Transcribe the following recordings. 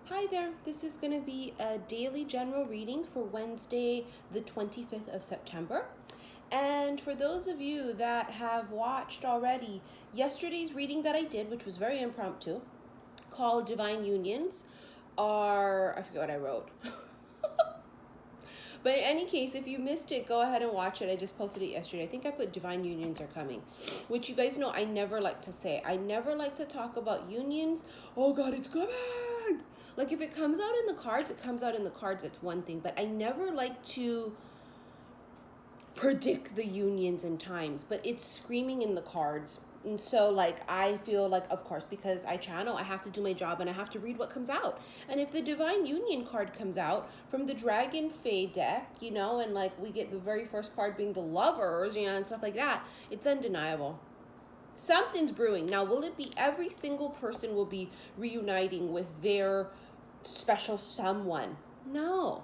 Hi there, this is going to be a daily general reading for Wednesday, the 25th of September. And for those of you that have watched already yesterday's reading that I did, which was very impromptu, called Divine Unions, I forget what I wrote. But in any case, if you missed it, go ahead and watch it. I just posted it yesterday. I think I put Divine Unions are coming, which you guys know I never like to say. I never like to talk about unions. Oh God, it's coming! Like if it comes out in the cards, it comes out in the cards. It's one thing. But I never like to predict the unions and times, but it's screaming in the cards. And so like I feel like, of course, because I channel, I have to do my job and I have to read what comes out. And if the Divine Union card comes out from the Dragon Fae deck, you know, and like we get the very first card being the Lovers, you know, and stuff like that, it's undeniable. Something's brewing. Now, will it be every single person will be reuniting with their special someone? No.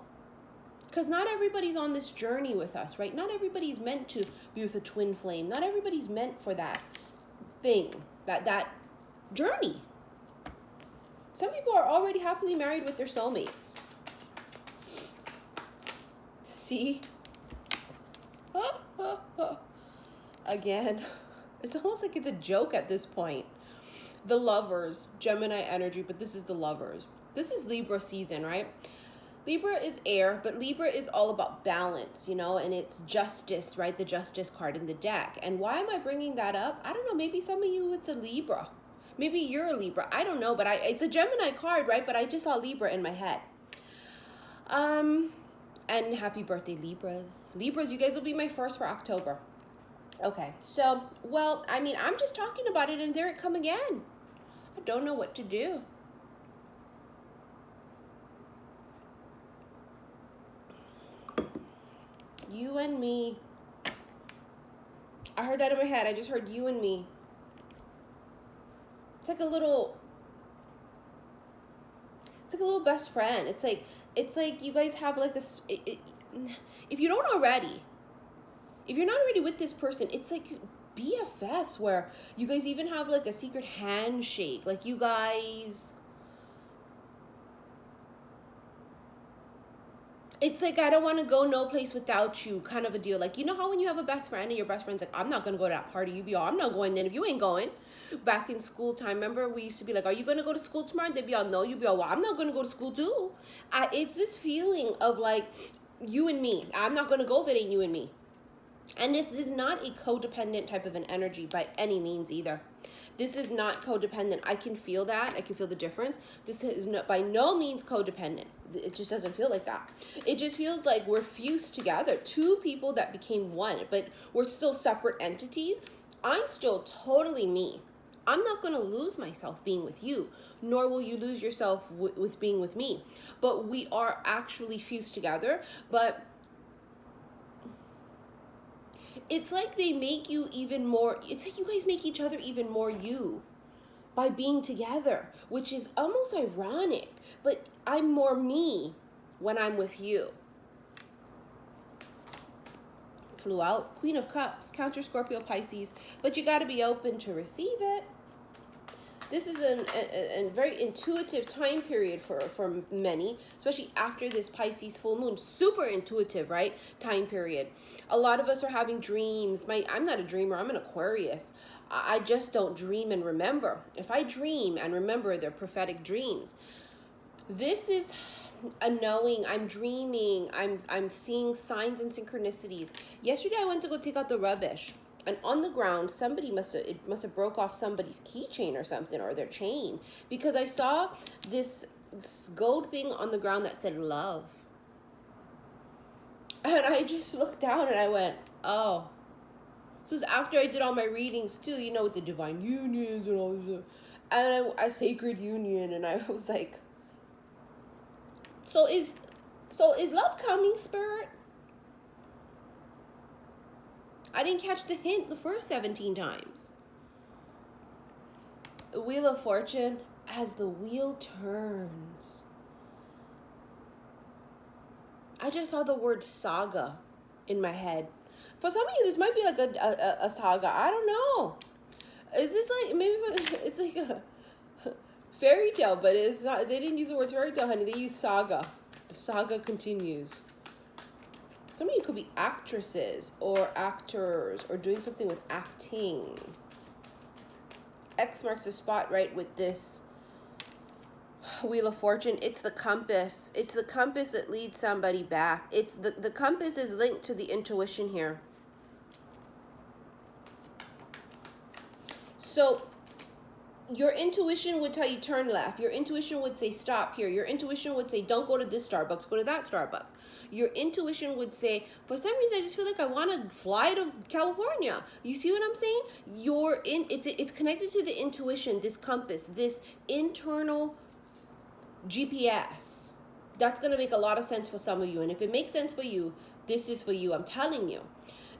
Because not everybody's on this journey with us, right? Not everybody's meant to be with a twin flame. Not everybody's meant for that thing, that journey. Some people are already happily married with their soulmates. See? Again, it's almost like it's a joke at this point. The Lovers, Gemini energy, but this is the Lovers. This is Libra season, right? Libra is air, but Libra is all about balance, you know, and it's justice, right? The justice card in the deck. And why am I bringing that up? I don't know. Maybe some of you, it's a Libra. Maybe you're a Libra. I don't know, but it's a Gemini card, right? But I just saw Libra in my head. And happy birthday, Libras. Libras, you guys will be my first for October. Okay, so, well, I mean, I'm just talking about it and there it come again. I don't know what to do. You and me. I heard that in my head. I just heard you and me. It's like a little best friend. It's like you guys have like this. If you're not already with this person, it's like BFFs where you guys even have like a secret handshake. Like you guys. It's like, I don't want to go no place without you kind of a deal. Like, you know how when you have a best friend and your best friend's like, I'm not going to go to that party. You be all, I'm not going then if you ain't going. Back in school time, remember we used to be like, are you going to go to school tomorrow? And they'd be all, no. You'd be all, well, I'm not going to go to school too. It's this feeling of like, you and me. I'm not going to go if it ain't you and me. And this is not a codependent type of an energy by any means either. This is not codependent. I can feel that. I can feel the difference. This is by no means codependent. It just doesn't feel like that. It just feels like we're fused together. Two people that became one, but we're still separate entities. I'm still totally me. I'm not going to lose myself being with you, nor will you lose yourself with being with me. But we are actually fused together. But it's like they make you even more, it's like you guys make each other even more you by being together, which is almost ironic, but I'm more me when I'm with you. Flew out, Queen of Cups, counter Scorpio, Pisces, but you got to be open to receive it. This is a very intuitive time period for many, especially after this Pisces full moon. Super intuitive, right? Time period. A lot of us are having dreams. I'm not a dreamer. I'm an Aquarius. I just don't dream and remember. If I dream and remember, they're prophetic dreams. This is a knowing. I'm dreaming. I'm seeing signs and synchronicities. Yesterday, I went to go take out the rubbish. And on the ground, somebody must have broke off somebody's keychain or something, or their chain, because I saw this gold thing on the ground that said love. And I just looked down and I went, oh. So it was after I did all my readings too, you know, with the divine unions and all this, and a sacred union, and I was like, so is love coming, Spirit? I didn't catch the hint the first 17 times. The Wheel of Fortune, as the wheel turns. I just saw the word saga in my head. For some of you, this might be like a saga. I don't know. Is this like, maybe it's like a Fairy tale, but it's not. They didn't use the word fairy tale, honey. They used saga. The saga continues. Some of you could be actresses or actors or doing something with acting. X marks the spot, right, with this Wheel of Fortune. It's the compass. It's the compass that leads somebody back. It's the compass is linked to the intuition here. So your intuition would tell you turn left. Your intuition would say stop here. Your intuition would say don't go to this Starbucks, go to that Starbucks. Your intuition would say, for some reason, I just feel like I want to fly to California. You see what I'm saying? It's connected to the intuition, this compass, this internal GPS. That's going to make a lot of sense for some of you. And if it makes sense for you, this is for you. I'm telling you.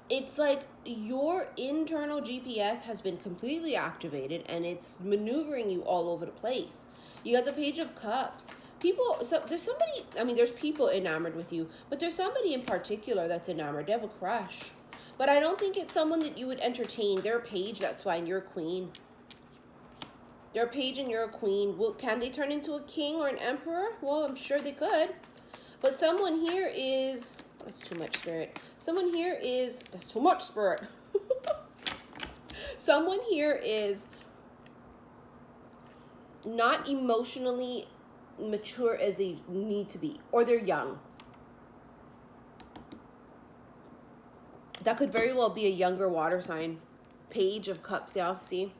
It's like your internal GPS has been completely activated and it's maneuvering you all over the place. You got the Page of Cups. There's somebody, I mean, there's people enamored with you, but there's somebody in particular that's enamored. They have a crush. But I don't think it's someone that you would entertain. They're a page, that's why, and you're a queen. They're a page and you're a queen. Well, can they turn into a king or an emperor? Well, I'm sure they could. But someone here is, that's too much spirit. Someone here is, that's too much spirit. Someone here is not emotionally mature as they need to be, or they're young. That could very well be a younger water sign. Page of Cups, y'all see?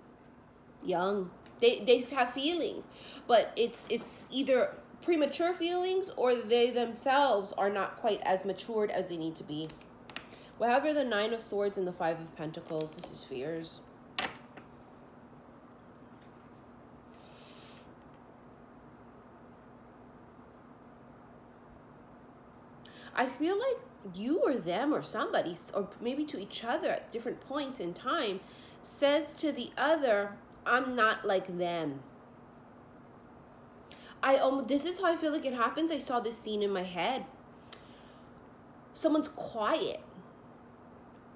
Young. They have feelings, but it's either premature feelings or they themselves are not quite as matured as they need to be. However, the Nine of Swords and the Five of Pentacles, this is fears. I feel like you or them or somebody, or maybe to each other at different points in time, says to the other, I'm not like them. This is how I feel like it happens. I saw this scene in my head. Someone's quiet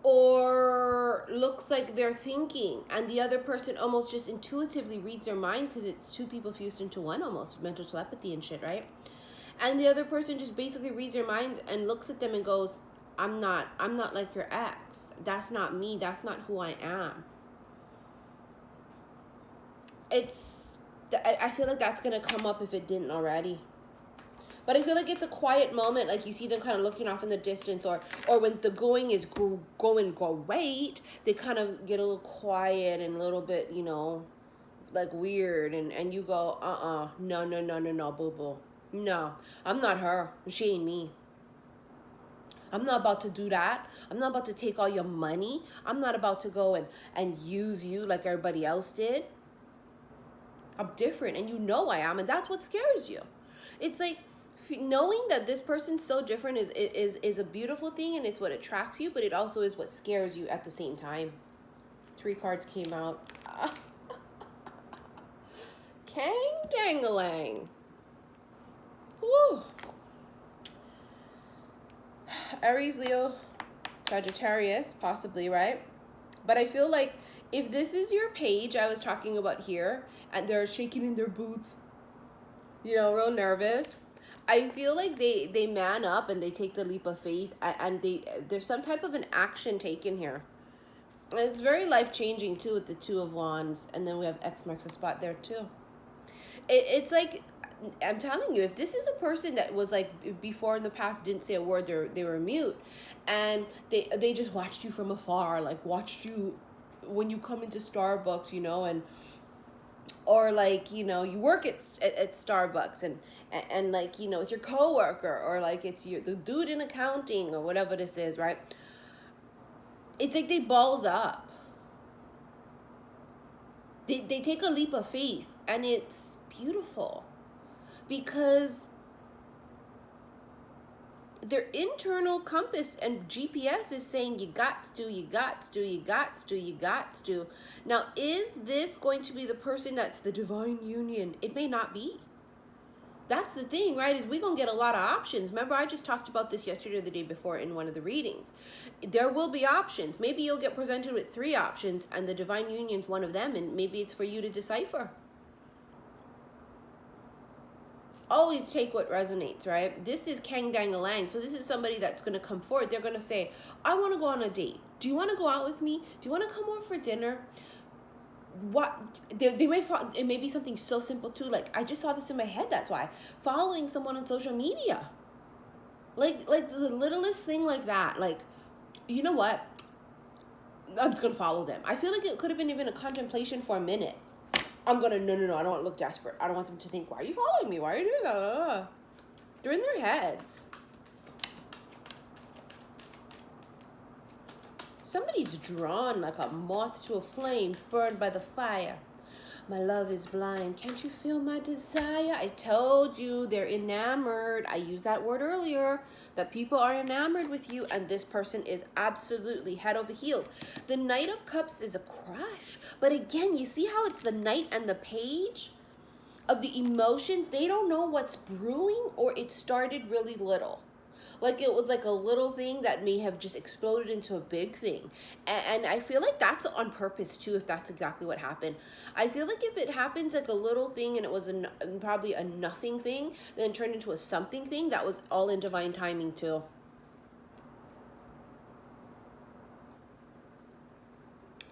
or looks like they're thinking, and the other person almost just intuitively reads their mind because it's two people fused into one, almost mental telepathy and shit, right? And the other person just basically reads their mind and looks at them and goes, I'm not like your ex. That's not me. That's not who I am. I feel like that's going to come up if it didn't already. But I feel like it's a quiet moment. Like you see them kind of looking off in the distance, or when the going is going great, they kind of get a little quiet and a little bit, you know, like weird. And you go, no, boo-boo. No, I'm not her. She ain't me. I'm not about to do that. I'm not about to take all your money. I'm not about to go and use you like everybody else did. I'm different, and you know I am, and that's what scares you. It's like knowing that this person's so different is a beautiful thing, and it's what attracts you, but it also is what scares you at the same time. 3 cards came out. Kang dangalang. Woo. Aries, Leo, Sagittarius, possibly, right? But I feel like if this is your page I was talking about here, and they're shaking in their boots, you know, real nervous, I feel like they man up and they take the leap of faith, and there's some type of an action taken here. And it's very life-changing, too, with the 2 of Wands, and then we have X marks the spot there, too. It's like, I'm telling you, if this is a person that was like before in the past didn't say a word, they were mute, and they just watched you from afar, like watched you when you come into Starbucks, you know, or like, you know, you work at Starbucks and like, you know, it's your coworker, or like it's the dude in accounting or whatever this is, right? It's like they balls up. They take a leap of faith, and it's beautiful. Because their internal compass and GPS is saying you got to. Now, is this going to be the person that's the divine union? It may not be. That's the thing, right? Is we're going to get a lot of options. Remember, I just talked about this yesterday or the day before in one of the readings. There will be options. Maybe you'll get presented with 3 options, and the divine union's one of them, and maybe it's for you to decipher. always take what resonates, right? This is Kang Dang-a-lang. So this is somebody that's going to come forward. They're going to say, I want to go on a date. Do you want to go out with me? Do you want to come over for dinner? What they may it may be something so simple too. Like, I just saw this in my head. That's why following someone on social media, like the littlest thing like that. Like, you know what? I'm just gonna follow them. I feel like it could have been even a contemplation for a minute. I'm gonna no. I don't want to look desperate. I don't want them to think, why are you following me? Why are you doing that? They're in their heads. Somebody's drawn like a moth to a flame, burned by the fire. My love is blind. Can't you feel my desire? I told you they're enamored. I used that word earlier, that people are enamored with you, and this person is absolutely head over heels. The Knight of Cups is a crush. But again, you see how it's the Knight and the Page of the emotions? They don't know what's brewing, or it started really little. Like, it was like a little thing that may have just exploded into a big thing. And I feel like that's on purpose too, if that's exactly what happened. I feel like if it happens like a little thing and it was probably a nothing thing, then turned into a something thing, that was all in divine timing too.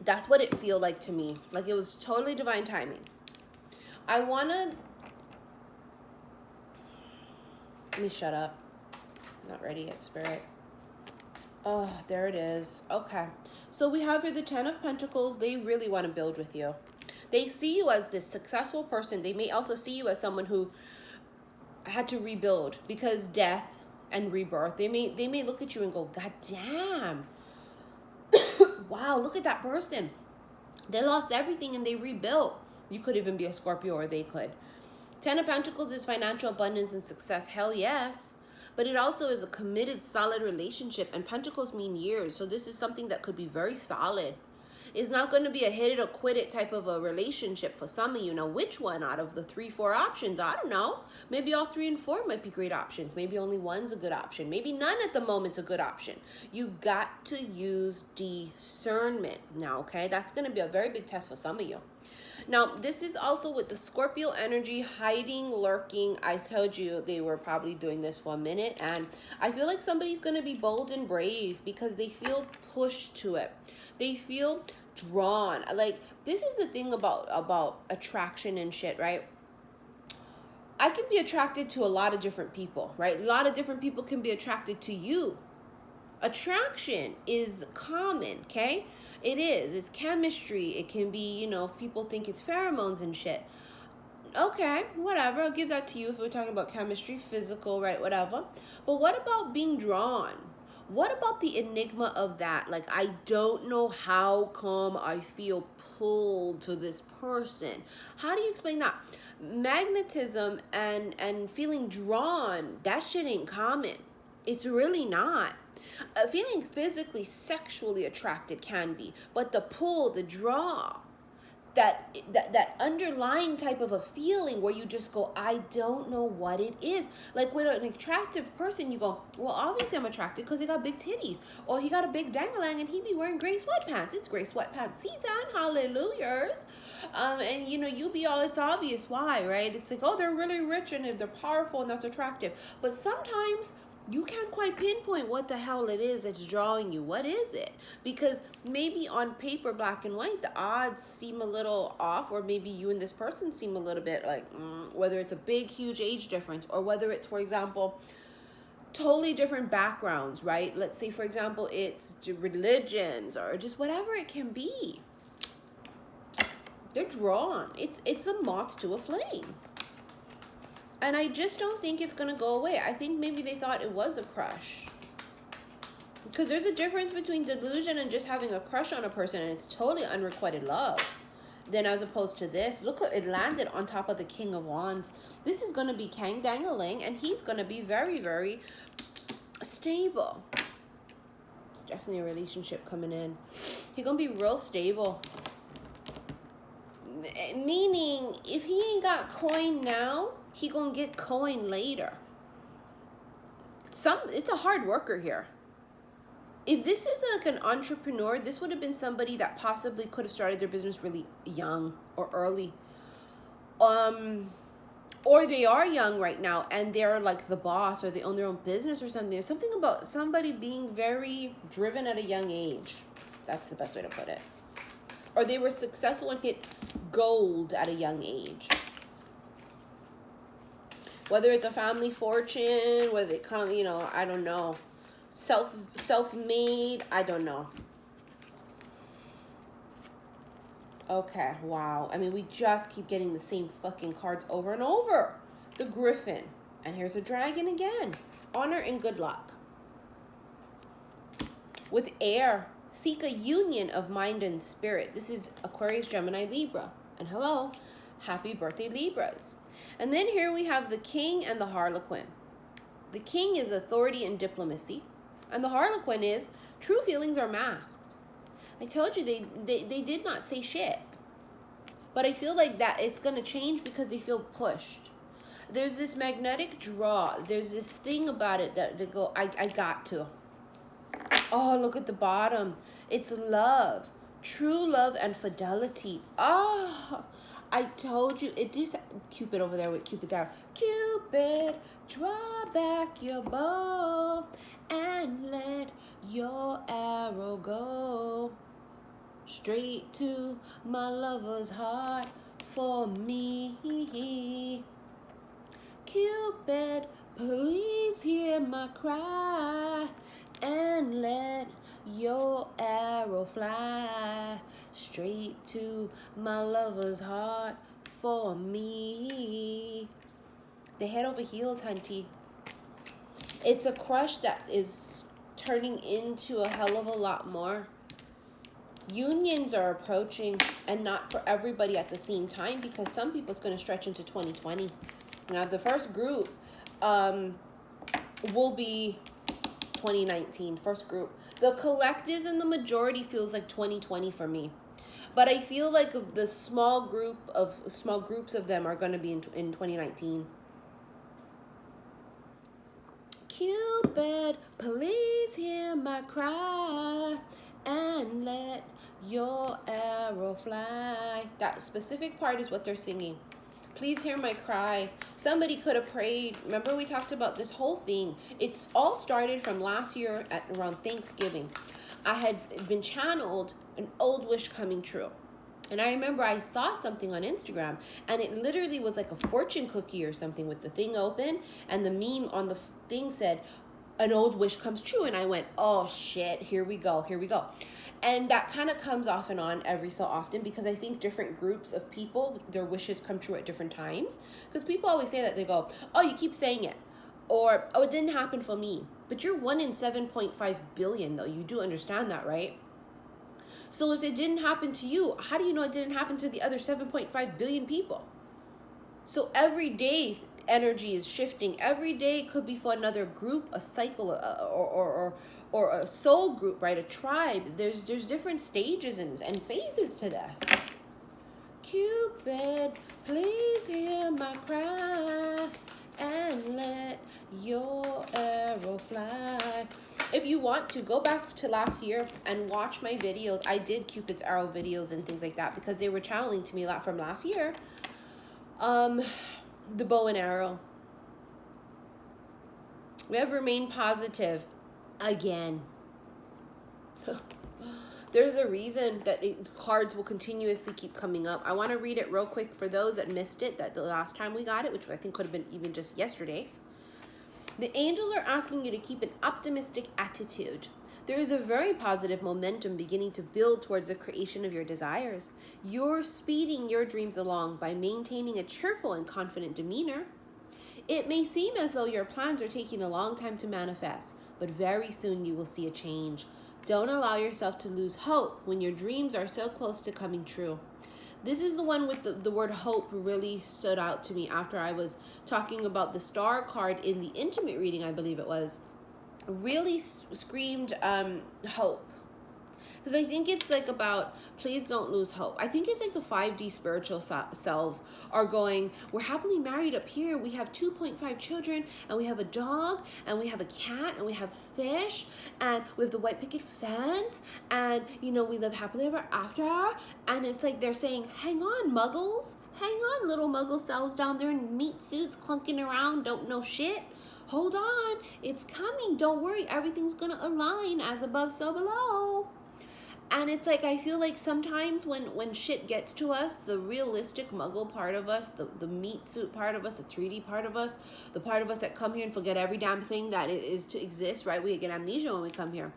That's what it feel like to me. Like, it was totally divine timing. Let me shut up. Not ready yet, Spirit. Oh, there it is. Okay. So we have here the Ten of Pentacles. They really want to build with you. They see you as this successful person. They may also see you as someone who had to rebuild because death and rebirth. They may look at you and go, God damn. Wow, look at that person. They lost everything and they rebuilt. You could even be a Scorpio, or they could. Ten of Pentacles is financial abundance and success. Hell yes. But it also is a committed, solid relationship. And Pentacles mean years. So this is something that could be very solid. It's not going to be a hit it or quit it type of a relationship for some of you. Now, which one out of the 3, 4 options? I don't know. Maybe all 3 and 4 might be great options. Maybe only one's a good option. Maybe none at the moment's a good option. You got to use discernment. Now, okay? That's going to be a very big test for some of you. Now, this is also with the Scorpio energy, hiding, lurking. I told you they were probably doing this for a minute. And I feel like somebody's going to be bold and brave because they feel pushed to it. They feel drawn. Like, this is the thing about attraction and shit, right? I can be attracted to a lot of different people, right? A lot of different people can be attracted to you. Attraction is common, okay? It is. It's chemistry. It can be, you know, people think it's pheromones and shit. Okay, whatever. I'll give that to you if we're talking about chemistry, physical, right, whatever. But what about being drawn? What about the enigma of that? Like, I don't know how come I feel pulled to this person. How do you explain that? Magnetism and feeling drawn, that shit ain't common. It's really not. Feeling physically, sexually attracted can be, but the pull, the draw, that underlying type of a feeling where you just go, I don't know what it is. Like, with an attractive person, you go, well, obviously I'm attracted because he got big titties, or he got a big dangalang and he be wearing gray sweatpants. It's gray sweatpants season, hallelujahs. And you know, you be all, it's obvious why, right? It's like, oh, they're really rich and they're powerful and that's attractive. But sometimes you can't quite pinpoint what the hell it is that's drawing you. What is it? Because maybe on paper, black and white, the odds seem a little off, or maybe you and this person seem a little bit like, whether it's a big, huge age difference, or whether it's, for example, totally different backgrounds, right? Let's say, for example, it's religions or just whatever it can be. They're drawn. It's a moth to a flame. And I just don't think it's going to go away. I think maybe they thought it was a crush. Because there's a difference between delusion and just having a crush on a person, and it's totally unrequited love. Then as opposed to this, look what it landed on top of the King of Wands. This is going to be Kang Dang-a-lang, and he's going to be very, very stable. It's definitely a relationship coming in. He's going to be real stable. Meaning, if he ain't got coin now, he gonna get coin later. It's a hard worker here. If this is like an entrepreneur, this would have been somebody that possibly could have started their business really young or early. Or they are young right now and they're like the boss, or they own their own business or something. There's something about somebody being very driven at a young age. That's the best way to put it. Or they were successful and hit gold at a young age. Whether it's a family fortune, whether they come, you know, I don't know. Self-made, I don't know. Okay, wow. I mean, we just keep getting the same fucking cards over and over. The Griffin. And here's a dragon again. Honor and good luck. With air, seek a union of mind and spirit. This is Aquarius, Gemini, Libra. And hello, happy birthday, Libras. And then here we have the King and the Harlequin. The King is authority and diplomacy. And the Harlequin is true feelings are masked. I told you they did not say shit. But I feel like that it's going to change because they feel pushed. There's this magnetic draw. There's this thing about it that they go, I got to. Oh, look at the bottom. It's love. True love and fidelity. Oh, I told you. It just, Cupid over there with Cupid's arrow. Cupid, draw back your bow and let your arrow go straight to my lover's heart for me. Cupid, please hear my cry and let your arrow fly straight to my lover's heart for me. The head over heels, hunty. It's a crush that is turning into a hell of a lot more. Unions are approaching, and not for everybody at the same time, because some people it's going to stretch into 2020. Now, the first group will be 2019, first group. The collectives and the majority feels like 2020 for me. But I feel like the small groups of them are going to be in 2019. Cupid, please hear my cry and let your arrow fly. That specific part is what they're singing. Please hear my cry. Somebody could have prayed. Remember we talked about this whole thing. It's all started from last year at around Thanksgiving. I had been channeled an old wish coming true. And I remember I saw something on Instagram, and it literally was like a fortune cookie or something with the thing open, and the meme on the thing said, an old wish comes true. And I went, oh shit, here we go. And that kind of comes off and on every so often, because I think different groups of people, their wishes come true at different times. Because people always say that, they go, oh, you keep saying it. Or, oh, it didn't happen for me. But you're 1 in 7.5 billion, though. You do understand that, right? So if it didn't happen to you, how do you know it didn't happen to the other 7.5 billion people? So every day energy is shifting. Every day could be for another group, a cycle, or a soul group, right? A tribe. There's different stages and phases to this. Cupid, please hear my cry and let your arrow fly. If you want to, go back to last year and watch my videos. I did Cupid's arrow videos and things like that because they were channeling to me a lot from last year. The bow and arrow. We have remain positive again. There's a reason that cards will continuously keep coming up. I want to read it real quick for those that missed it, that the last time we got it, which I think could have been even just yesterday. The angels are asking you to keep an optimistic attitude. There is a very positive momentum beginning to build towards the creation of your desires. You're speeding your dreams along by maintaining a cheerful and confident demeanor. It may seem as though your plans are taking a long time to manifest, but very soon you will see a change. Don't allow yourself to lose hope when your dreams are so close to coming true. This is the one with the word hope really stood out to me after I was talking about the star card in the intimate reading, I believe it was. Really screamed hope. Because I think it's like about, please don't lose hope. I think it's like the 5D spiritual selves are going, we're happily married up here. We have 2.5 children, and we have a dog, and we have a cat, and we have fish, and we have the white picket fence, and, you know, we live happily ever after. And it's like they're saying, hang on, muggles. hang on, little muggle cells down there in meat suits clunking around, don't know shit. Hold on, it's coming. Don't worry, everything's gonna align as above, so below. And it's like, I feel like sometimes when shit gets to us, the realistic muggle part of us, the meat suit part of us, the 3D part of us, the part of us that come here and forget every damn thing that it is to exist, right? We get amnesia when we come here.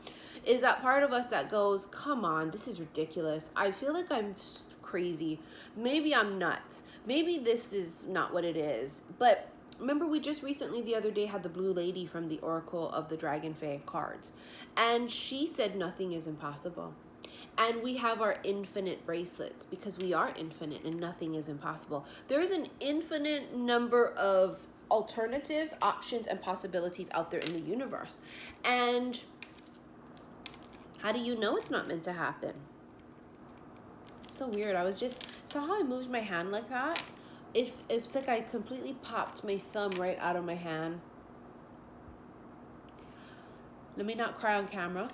Is that part of us that goes, come on, this is ridiculous. I feel like I'm crazy. Maybe I'm nuts. Maybe this is not what it is. But remember, we just recently the other day had the blue lady from the Oracle of the Dragon Fae cards. And she said nothing is impossible. And we have our infinite bracelets because we are infinite and nothing is impossible. There is an infinite number of alternatives, options, and possibilities out there in the universe. And how do you know it's not meant to happen? It's so weird. I was just, saw how I moved my hand like that? It's like I completely popped my thumb right out of my hand. Let me not cry on camera.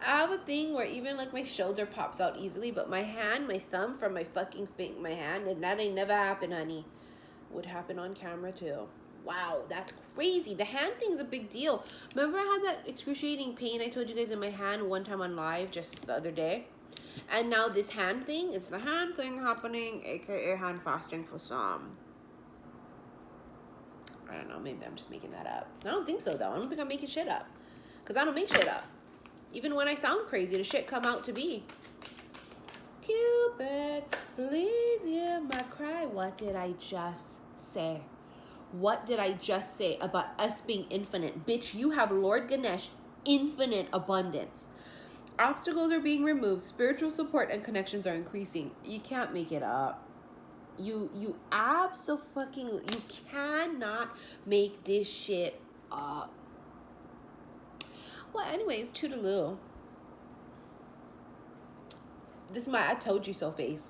I have a thing where even like my shoulder pops out easily, but my hand, my thumb from my fucking my hand, and that ain't never happened, honey. Would happen on camera too. Wow, that's crazy. The hand thing's a big deal. Remember I had that excruciating pain I told you guys in my hand one time on live just the other day? And now this hand thing, it's the hand thing happening, aka hand fasting for some. I don't know, maybe I'm just making that up. I don't think so though. I don't think I'm making shit up. Because I don't make shit up. Even when I sound crazy, the shit come out to be. Cupid, please hear my cry. What did I just say? What did I just say about us being infinite? Bitch, you have Lord Ganesh, infinite abundance. Obstacles are being removed. Spiritual support and connections are increasing. You can't make it up. You abso-fucking, you cannot make this shit up. Well, anyways, toodaloo. This is my I told you so face.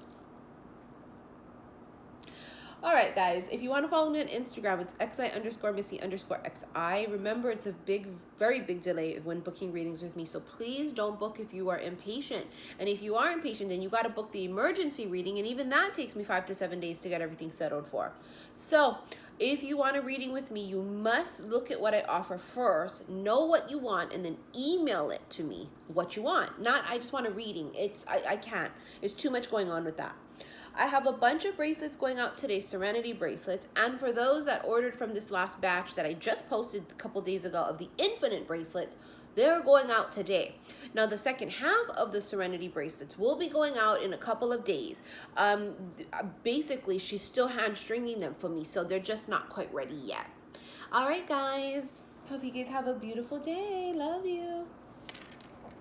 All right, guys. If you want to follow me on Instagram, it's xi_missy_xi. Remember, it's a very big delay when booking readings with me. So please don't book if you are impatient. And if you are impatient, then you got to book the emergency reading. And even that takes me 5 to 7 days to get everything settled for. So if you want a reading with me, you must look at what I offer first, know what you want, and then email it to me, what you want. Not, I just want a reading. I can't. There's too much going on with that. I have a bunch of bracelets going out today, Serenity bracelets. And for those that ordered from this last batch that I just posted a couple days ago of the Infinite bracelets, they're going out today. Now, the second half of the Serenity bracelets will be going out in a couple of days. Basically, she's still hand stringing them for me, so they're just not quite ready yet. All right, guys. Hope you guys have a beautiful day. Love you.